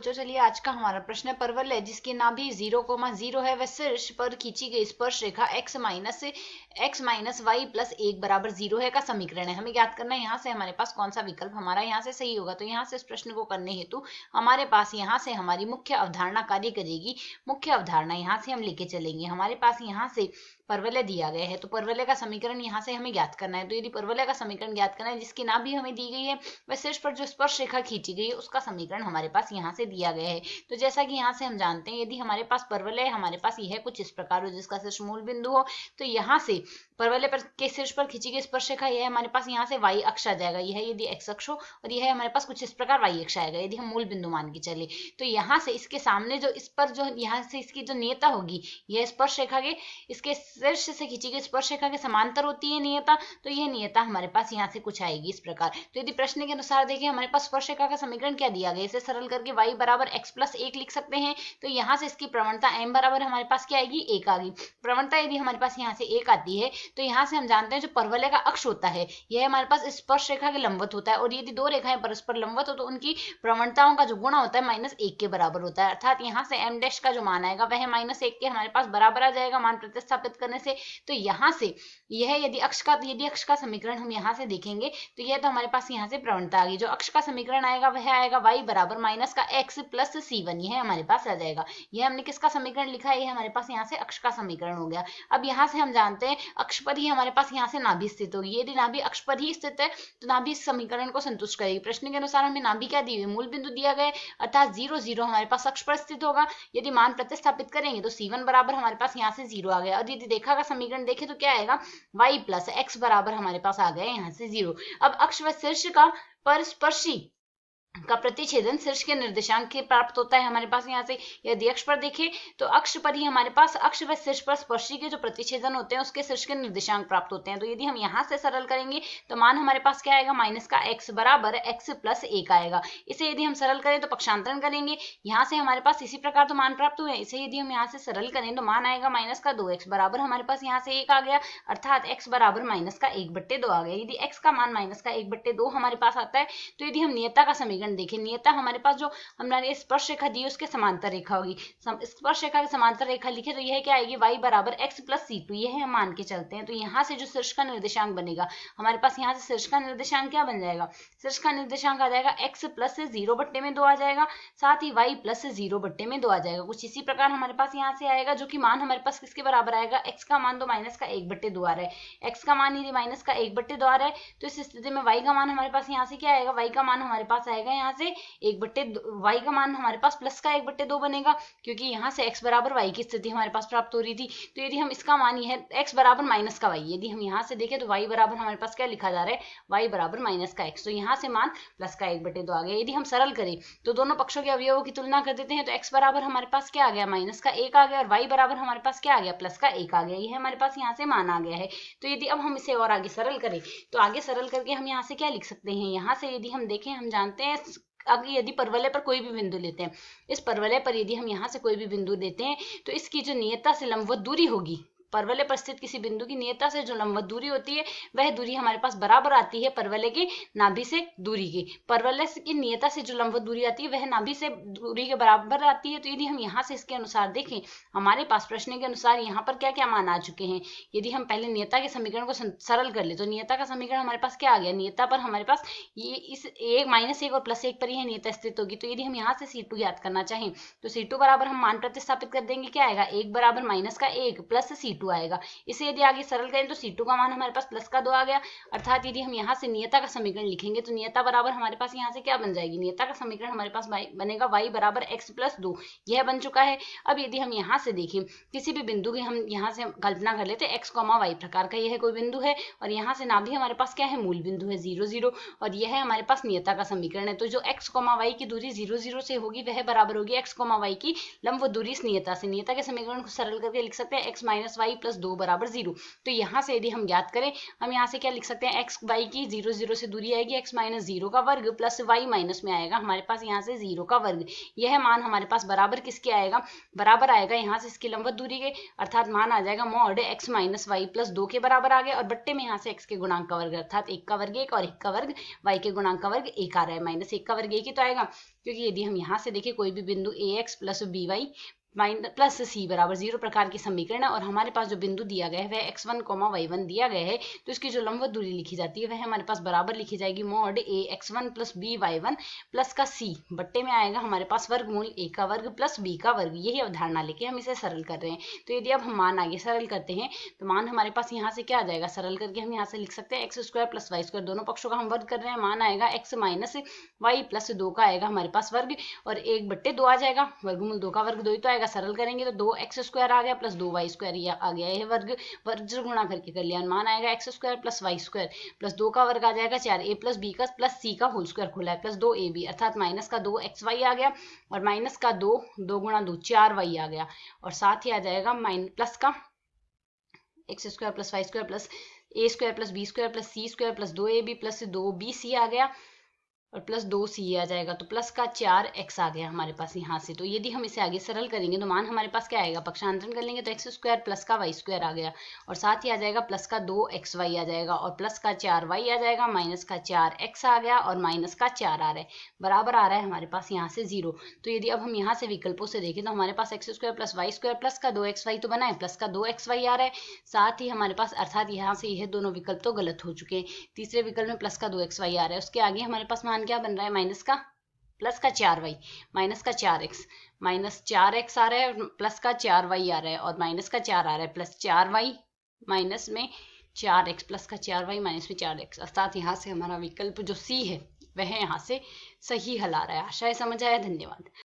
बच्चों, चलिए आज का हमारा प्रश्न है परवलय जिसकी नाभि 0,0 है वह शीर्ष पर खींची गई स्पर्श रेखा x माइनस वाई प्लस 1 बराबर 0 है का समीकरण है। हमें ज्ञात करना है यहाँ से हमारे पास कौन सा विकल्प हमारा यहाँ से सही होगा। तो यहाँ से इस प्रश्न को करने हेतु हमारे पास यहाँ से हमारी मुख्य अवधारणा कार्य करेगी। मुख्य अवधारणा यहाँ से हम लेके चलेंगे। हमारे पास यहाँ से परवलय दिया गया है तो परवलय का समीकरण यहाँ से हमें ज्ञात करना है। तो यदि परवलय का समीकरण ज्ञात करना है जिसकी नाभि हमें दी गई है वह शीर्ष पर जो स्पर्श रेखा खींची गई है उसका समीकरण हमारे पास यहाँ से दिया गया है। तो जैसा कि यहाँ से हम जानते हैं यदि हमारे पास परवलय हमारे पास यह कुछ इस प्रकार हो जिसका शीर्ष मूल बिंदु हो, तो यहाँ से परवलय पर के शीर्ष पर खींची गई स्पर्श रेखा यह हमारे पास यहाँ से y अक्ष आ जाएगा। यह यदि x अक्ष हो और यह हमारे पास कुछ इस प्रकार y अक्ष आएगा यदि हम मूल बिंदु मान के चले। तो यहाँ से इसके सामने जो इस पर जो यहाँ से इसकी जो नियता होगी यह स्पर्श रेखा के इसके शीर्ष से खींची गई स्पर्श रेखा के समांतर होती है नियता। तो यह नियता हमारे पास यहाँ से कुछ आएगी इस प्रकार। तो यदि प्रश्न के अनुसार देखिए हमारे पास स्पर्श रेखा का समीकरण क्या दिया गया, इसे सरल करके y बराबर x प्लस 1 लिख सकते हैं। तो यहाँ से इसकी प्रवणता m बराबर हमारे पास क्या आएगी, 1 आ गई। प्रवणता यदि हमारे पास यहाँ से 1 आती है तो यहाँ से हम जानते हैं जो परवलय का अक्ष होता है यह हमारे पास स्पर्श रेखा के लंबवत होता है और यदि दो रेखाएं परस्पर लंबवत हो तो उनकी प्रवणताओं का जो गुणा होता है -1 के बराबर होता है। अर्थात यहाँ से m डैश का जो मान आएगा वह -1 के हमारे पास बराबर आ जाएगा मान प्रतिस्थापित करने से। तो यहाँ से यह यदि अक्ष का समीकरण हम यहाँ से देखेंगे तो यह तो हमारे पास यहाँ से प्रवणता आ गई। जो अक्ष का समीकरण आएगा वह आएगा y बराबर माइनस का x प्लस c1, यह हमारे पास आ जाएगा। यह हमने किसका समीकरण लिखा है, यह हमारे पास यहाँ से अक्ष का समीकरण हो गया। अब यहाँ से हम जानते हैं अक्ष पर ही हमारे पास यहाँ से नाभि स्थित होगी। यदि नाभि अक्ष पर ही स्थित है तो नाभि इस समीकरण को संतुष्ट करेगी। प्रश्न के अनुसार हमें नाभि क्या दी हुई, मूल बिंदु दिया गया अर्थात 0 0 हमारे पास अक्ष पर स्थित होगा। यदि मान प्रतिस्थापित करेंगे तो c1 बराबर हमारे पास यहाँ से 0 आ गया। और यदि रेखा का समीकरण देखें तो क्या आएगा, y प्लस x बराबर हमारे पास आ गया यहाँ से 0। अब अक्ष व शीर्ष का परस्पर्शी का प्रतिच्छेदन शीर्ष के निर्देशांक के प्राप्त होता है हमारे पास। यहाँ से यदि अक्ष पर देखें तो अक्ष पर ही हमारे पास अक्ष व शीर्ष पर स्पर्शी के जो प्रतिच्छेदन होते हैं उसके शीर्ष के निर्देशांक प्राप्त होते हैं। तो यदि हम यहाँ से सरल करेंगे तो मान हमारे पास क्या आएगा, माइनस का x बराबर x प्लस 1 आएगा। इसे यदि हम सरल करें तो पक्षांतरण करेंगे, यहाँ से हमारे पास इसी प्रकार तो मान प्राप्त हुए। इसे यदि हम यहाँ से सरल करें तो मान आएगा माइनस का 2x बराबर हमारे पास यहाँ से 1 आ गया अर्थात x बराबर माइनस का 1/2 आ गया। यदि x का मान माइनस का 1/2 हमारे पास आता है तो यदि हम नियता का समीकरण देखें, नियता हमारे पास जो हमने स्पर्श रेखा दी उसके समांतर रेखा होगी। स्पर्श रेखा की समांतर रेखा लिखे तो यह क्या आएगी, y बराबर x प्लस c2, यह हम मान के चलते हैं। तो यहाँ से जो शीर्ष का निर्देशांक बनेगा हमारे पास, यहाँ से शीर्ष का निर्देशांक क्या बन जाएगा, शीर्ष का निर्देशांक आ जाएगा x प्लस 0/2 आ जाएगा, साथ ही y प्लस 0/2 आ जाएगा। कुछ इसी प्रकार हमारे पास यहाँ से आएगा जो कि मान हमारे पास किसके बराबर आएगा, x का मान तो माइनस का 1/2 आ रहा है। x का मान यदि माइनस का 1/2 आ रहा है तो इस स्थिति में y का मान हमारे पास यहाँ से क्या आएगा, y का मान हमारे पास आएगा यहाँ से y का मान हमारे पास प्लस का 1/2 बनेगा क्योंकि यहाँ से x बराबर y की स्थिति हमारे पास प्राप्त हो रही थी। तो यदि हम इसका मान यह x बराबर माइनस का y, यदि हम यहाँ से देखें तो y बराबर हमारे पास क्या लिखा जा रहा है, y बराबर माइनस का x, तो यहाँ से मान प्लस का 1/2 आ गया। यदि हम सरल करें तो दोनों पक्षों के अवयवों की तुलना कर देते हैं तो x बराबर हमारे पास क्या आ गया, माइनस का 1 आ गया और y बराबर हमारे पास क्या आ गया, प्लस का 1 आ गया। यह हमारे पास यहाँ से मान आ गया है। तो यदि अब हम इसे और आगे सरल करें तो आगे सरल करके हम यहाँ से क्या लिख सकते हैं, यहाँ से यदि हम देखें हम जानते हैं अब यदि परवलय पर कोई भी बिंदु लेते हैं, इस परवलय पर यदि हम यहाँ से कोई भी बिंदु लेते हैं तो इसकी जो नियता से लंबवत दूरी होगी, परवलय पर स्थित किसी बिंदु की नियता से जो लंबवत दूरी होती है वह दूरी हमारे पास बराबर आती है परवलय की नाभि से दूरी की। परवलय की नियता से जो लंबवत दूरी आती है वह नाभि से दूरी के बराबर आती है। तो यदि हम यहाँ से इसके अनुसार देखें हमारे पास प्रश्न के अनुसार यहाँ पर क्या क्या मान आ चुके हैं। यदि हम पहले नियता के समीकरण को सरल कर ले तो नियता का समीकरण हमारे पास क्या आ गया, नियता पर हमारे पास ये इस -1 और +1 पर ही नियता स्थित होगी। तो यदि हम यहाँ से C2 याद करना चाहें तो C2 बराबर हम मान प्रतिस्थापित कर देंगे, क्या आएगा, 1 बराबर माइनस का 1 प्लस C2 आएगा। इसे यदि आगे सरल करें तो C2 का मान हमारे पास प्लस का 2 आ गया अर्थात यदि हम यहाँ से नियता का समीकरण लिखेंगे तो नियता बराबर हमारे पास यहाँ से क्या बन जाएगी, नियता का समीकरण हमारे पास बनेगा y बराबर x प्लस 2, यह बन चुका है। अब यदि हम यहाँ से देखें किसी भी बिंदु की हम यहाँ से कल्पना कर लेते हैं x, y प्रकार का यह कोई बिंदु है और यहाँ से नाभि हमारे पास क्या है, मूल बिंदु है 0 0 और यह है हमारे पास नियता का समीकरण है। तो जो x, y की दूरी 0 0 से होगी वह बराबर होगी x, y की लंबवत दूरी इस नियता से। नियता के समीकरण को सरल करके लिख सकते हैं x minus y y plus 2 बराबर 0। तो यहाँ से यदि हम ज्ञात करें, हम यहाँ से क्या लिख सकते हैं, एक्स वाई की 0 0 से दूरी आएगी, एक्स माइनस 0 का वर्ग प्लस वाई माइनस में आएगा हमारे पास यहाँ से 0 का वर्ग। यह मान हमारे पास बराबर किसके आएगा, बराबर आएगा यहाँ से इसकी लंबवत दूरी के, अर्थात मान आ जाएगा mod x minus y plus 2 के बराबर आ गया, और बट्टे में यहाँ से एक्स के गुणांक का वर्ग, अर्थात 1 का वर्ग 1 और 1 का वर्ग वाई के गुणांक का वर्ग 1 आ रहा है, माइनस 1 का वर्ग 1 ही तो आएगा, क्योंकि यदि हम यहाँ से देखें कोई भी बिंदु a x plus b y minus plus c बराबर 0 प्रकार की समीकरण है, और हमारे पास जो बिंदु दिया गया है वह x1, y1 दिया गया है, तो इसकी जो लंबवत दूरी लिखी जाती है वह हमारे पास बराबर लिखी जाएगी mod a x1 plus b y1 plus का c बट्टे में आएगा हमारे पास वर्गमूल a का वर्ग प्लस b का वर्ग। यही अवधारणा लेके हम इसे सरल कर रहे हैं। तो यदि अब हम मान आगे सरल करते हैं तो मान हमारे पास यहाँ से क्या आ जाएगा, सरल करके हम यहाँ से लिख सकते हैं x square plus y square, दोनों पक्षों का हम वर्ग कर रहे हैं, मान आएगा एक्स माइनस वाई प्लस 2 का आएगा हमारे पास वर्ग, और 1/2 आ जाएगा, वर्गमूल 2 का वर्ग 2 ही तो आएगा, सरल करेंगे तो 2x स्क्वायर आ गया प्लस 2y स्क्वायर आ गया, यह वर्ग वर्ग गुणा करके कर लिया, मान आएगा x square plus y square plus 2 का वर्ग आ जाएगा 4a प्लस b का प्लस c का होल स्क्वायर खोला है प्लस 2ab, अर्थात माइनस का 2xy आ गया, और माइनस का 2 गुणा 2 4y आ गया, और साथ ही आ जाएगा प्लस का x square plus y square plus a square plus b square plus c square plus 2ab plus 2bc आ गया, और प्लस 2c आ जाएगा, तो प्लस का 4x आ गया हमारे पास यहाँ से। तो यदि हम इसे आगे सरल करेंगे तो मान हमारे पास क्या आएगा, पक्षांतरण कर लेंगे तो एक्स स्क्वायर प्लस का वाई स्क्वायर आ गया, और साथ ही आ जाएगा प्लस का 2xy आ जाएगा, और प्लस का 4y आ जाएगा, माइनस का 4x आ गया, और माइनस का 4 आ रहा है, बराबर आ रहा है हमारे पास यहाँ से 0। तो यदि अब हम यहाँ से विकल्पों से देखें तो हमारे पास x square plus y square plus का 2xy तो बना है, प्लस का 2xy आ रहा है, साथ ही हमारे पास अर्थात यहाँ से यह दोनों विकल्प तो गलत हो चुके हैं, तीसरे विकल्प में प्लस का 2xy आ रहा है, उसके आगे हमारे पास मान क्या बन रहा है, माइनस का प्लस का 4y माइनस का 4x माइनस 4x आ रहा है, प्लस का 4y आ रहा है, और माइनस का 4 आ रहा है, प्लस 4y माइनस में 4x प्लस का 4y माइनस में 4x, अर्थात यहाँ से हमारा विकल्प जो C है वह यहाँ से सही हल आ रहा है। आशा है समझ आया। धन्यवाद।